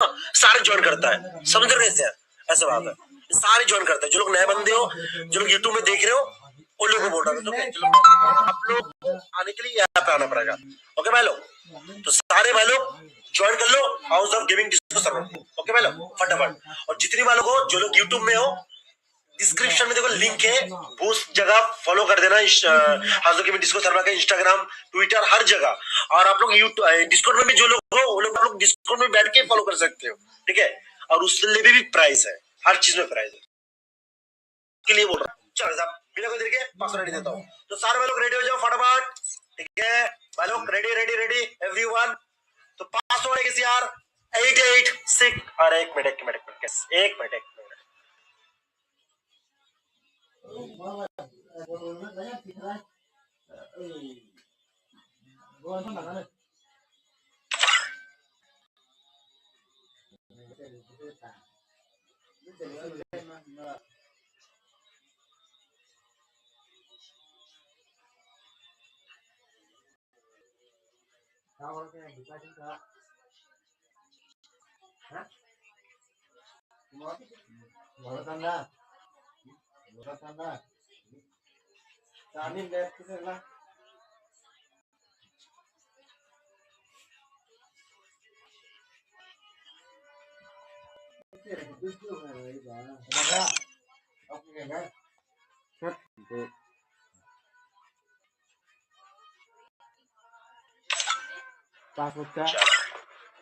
सारे ज्वाइन करता है, समझ रहे हैं? ऐसा बात है, सारे ज्वाइन करते हैं। जो लोग नए बंदे हो, जो लोग यूट्यूब में देख रहे हो, उन लोगों को बोल रहा हूँ, आप लोग आने के लिए यहाँ पे आना पड़ेगा। ओके भाई लोग, तो सारे भाई लोग ज्वाइन कर लो house of gaming disco server. Okay भाई लोग, फटाफट। और जितनी वालों को जो लोग यूट्यूब में हो, डिस्क्रिप्शन में देखो लिंक है, वो उस जगह फॉलो कर देना house of gaming disco server का, इंस्टाग्राम, ट्विटर, हर जगह। और आप लोग यूट्यूब डिस्कॉर्ड में भी जो लोग हो, वो लोग आप लोग डिस्कॉर्ड में बैठ के फॉलो कर सकते हो, ठीक है? और उसके लिए भी प्राइस है, हर चीज में प्राइस है, के लिए बोल रहा हूँ। चलो साहब, बिना कोई देर के पासवर्ड रेडी देता हूँ। तो सारे भाई लोग रेडी हो जाओ फटाफट, ठीक है भाई लोग? Ready ready ready everyone. तो पासवर्ड है किसी यार 886। अरे एक मिनट एक मिनट एक मिनट एक मिनट।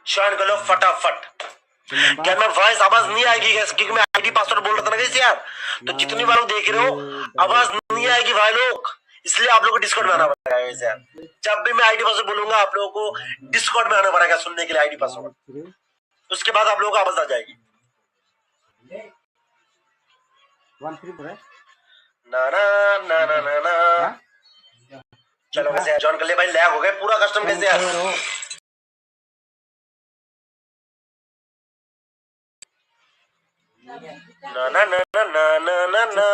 ज्वाइन कर लो फटाफट। क्या मैं वॉइस आवाज नहीं आएगी क्योंकि मैं आईडी पासवर्ड बोल रहा था ना यार? तो जितनी बार लोग देख रहे हो, आवाज नहीं आएगी भाई लोग, इसलिए आप लोगों को डिस्कॉर्ड में आना पड़ेगा यार। जब भी मैं आईडी पासवर्ड बोलूंगा, आप लोगों को डिस्कॉर्ड में आना पड़ेगा सुनने के लिए आईडी पासवर्ड। उसके बाद आप लोगों को आवाज आ जाएगी। ना ना ना ना ना ना। चलो कैसे ज्वाइन कर ले भाई, लैग हो गए पूरा कस्टम कैसे यार? ना ना ना ना ना ना ना।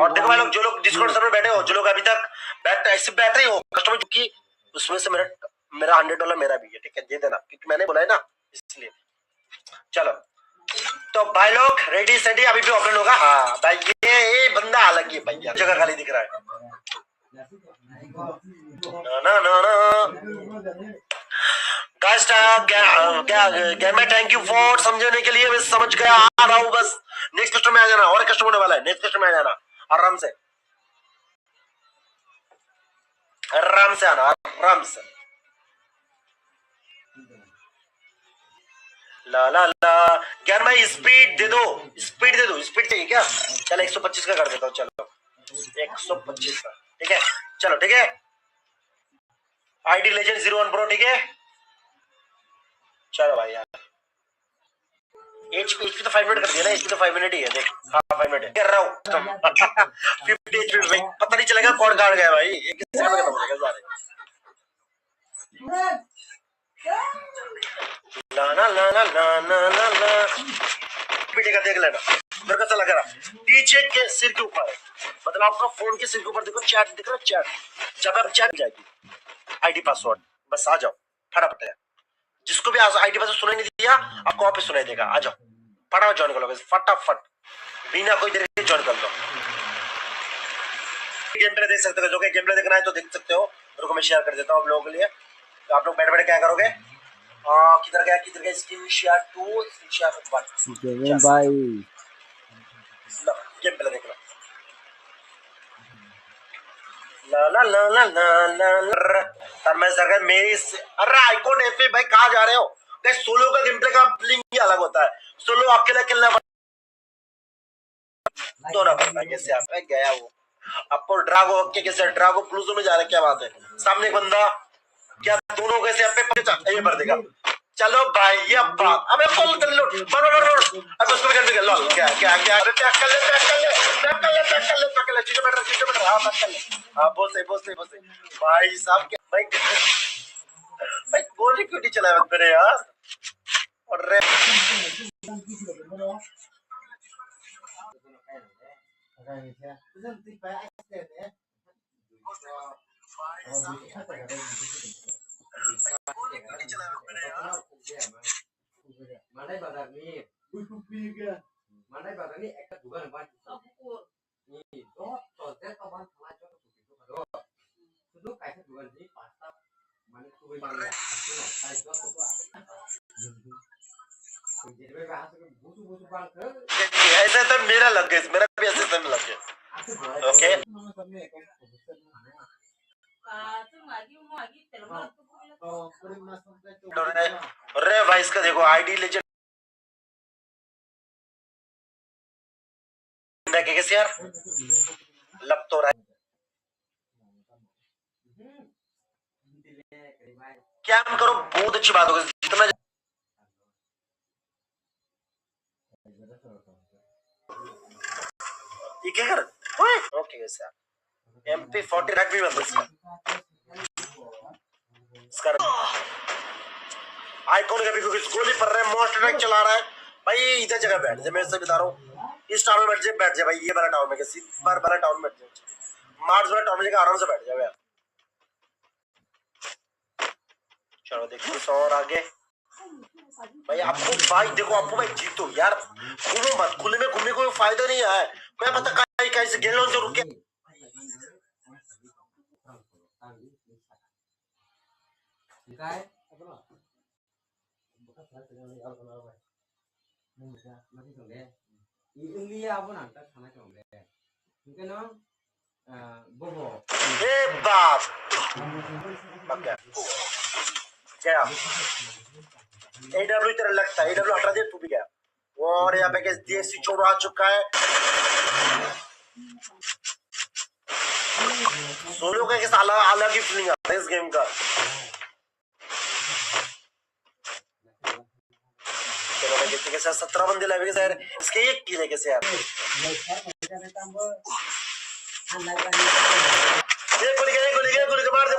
और देखो भाई लोग, जो लोग डिस्कॉर्ड सर्वर में बैठे हो, जो लोग अभी तक ऐसे बैठ रहे हो कस्टमर, क्योंकि उसमें से मेरा $100 मेरा भी है, ठीक है? दे देना, क्योंकि मैंने बोला है ना, इसलिए। चलो तो भाई लोग रेडी सेडी, अभी भी ओपन होगा। हाँ भाई, ये बंदा अलग ही है भैया, जगह खाली दिख रहा है। ना ना ना गाइस, क्या मैं थैंक यू फॉर समझने के लिए, मैं समझ गया, आ रहा हूँ बस। नेक्स्ट कस्टमर में आ जाना, और कस्टमर होने वाला है, नेक्स्ट कस्टमर में आ जाना आराम से, आराम से आना, आराम से। ला ला ला, ज्ञान भाई स्पीड दे दो, स्पीड दे दो, स्पीड चाहिए क्या? चलो 125 का कर देता हूँ, चलो 125 का, ठीक है? चलो ठीक है, आईडी लेजेंड 01 प्रो, ठीक है? चलो भाई यार, एचपी तो 5 मिनट कर दिया ना, एचपी तो 5 मिनट ही है, देख। हाँ 5 मिनट है, कर रहा हूँ 50 एचपी भाई, पता नहीं चलेगा कौन काट गया भाई, ये किससे में खत्म हो जाएगा सारे। ला ला ला ला ला ला ला ला, पीटे का देख लेना, मेरे को ऐसा लग रहा डीजे के सिर के ऊपर है, मतलब आपका फोन के सिर के ऊपर देखो चैट दिख रहा है, चैट, जब आप चैट जाएगी आईडी पासवर्ड, बस आ जाओ फटाफट है। जिसको भी आईडी पासवर्ड सुनाई नहीं दिया, आपको वहां पे सुनाई देगा, आ जाओ फटाफट ज्वाइन कर लो, फटाफट बिना कोई देर के ज्वाइन कर लो। गेम प्ले देख सकते हो, जो कि गेम प्ले देखना है तो देख सकते हो, रुको मैं शेयर कर देता हूँ आप लोगों के लिए। तो आप लोग बैठ बैठ क्या करोगे, किधर गया स्क्रीन शेयर 2, स्क्रीन शेयर 1 भाई, गेम प्ले देख लो। ला ला ला ला ला ला सर, मैं सर मेरी अरे आइकॉन एफ भाई, कहाँ जा रहे हो? सोलो का गेम प्ले का लिंक ही अलग होता है, सोलो अकेला खेलना दोनों पड़ता है। कैसे आप गया वो आपको ड्रागो के, कैसे ड्रागो प्लूजो में जा रहे, क्या बात है? सामने एक बंदा, क्या दोनों कैसे आप पे ये भर देगा? चलो भाई ये बात, अबे कॉल कर लो, अब उसको भी कर लो, क्या क्या क्या, अरे पैक कर ले, पैक कर ले, पैक कर ले, पैक कर ले, पैक कर ले, चीजें बैठ रहा, हाँ पैक कर ले, हाँ बहुत सही बहुत सही बहुत सही भाई साहब। क्या भाई, भाई गोली क्यों नहीं चलाया मेरे यार? और रे Mandai bazar ni, mandai bazar ni ekta dugan ban. Ni to dia to ban thala jo to itu kado. Sudu kaisa dugan ni pasta mane tu ban ya. Aku no kai jo to. Jadi bahasa ke busu ban ke. ऐसे तो मेरा लग गया, मेरा भी ऐसे तो लग गया. ओके. अरे भाई इसका देखो आईडी लेजेंड कैसे यार लग तो रहा है. क्या हम करो बहुत अच्छी बात होगी जितना ये क्या कर ओके सर MP40 रैक भी बंद इसका आइकॉन का भी क्योंकि गोली पड़ रहा है मोस्ट अटैक चला रहा है भाई इधर जगह बैठ जाए मैं बता रहा हूँ इस टाउन में बैठ जाए भाई ये वाला टाउन में किसी वाला टाउन में बैठ जाए मार्च वाला टाउन में जाकर आराम से बैठ जाओ यार. चलो देखो तो और आगे भाई आपको भाई देखो आपको भाई जीतो यार घूमो मत खुले में घूमने कोई फायदा नहीं है मैं पता कहीं कहीं से गेलो जो रुके ए बाप क्या AW तेरा लगता है AW हटा दे तू भी क्या और यहाँ पे देसी चोर आ चुका है सोलो का कैसा अलग ही फीलिंग आता है इस गेम का. चलो भाई देखते कैसे 17 बंदे लगे सर इसके एक किल है कैसे यार ये गोली मार दे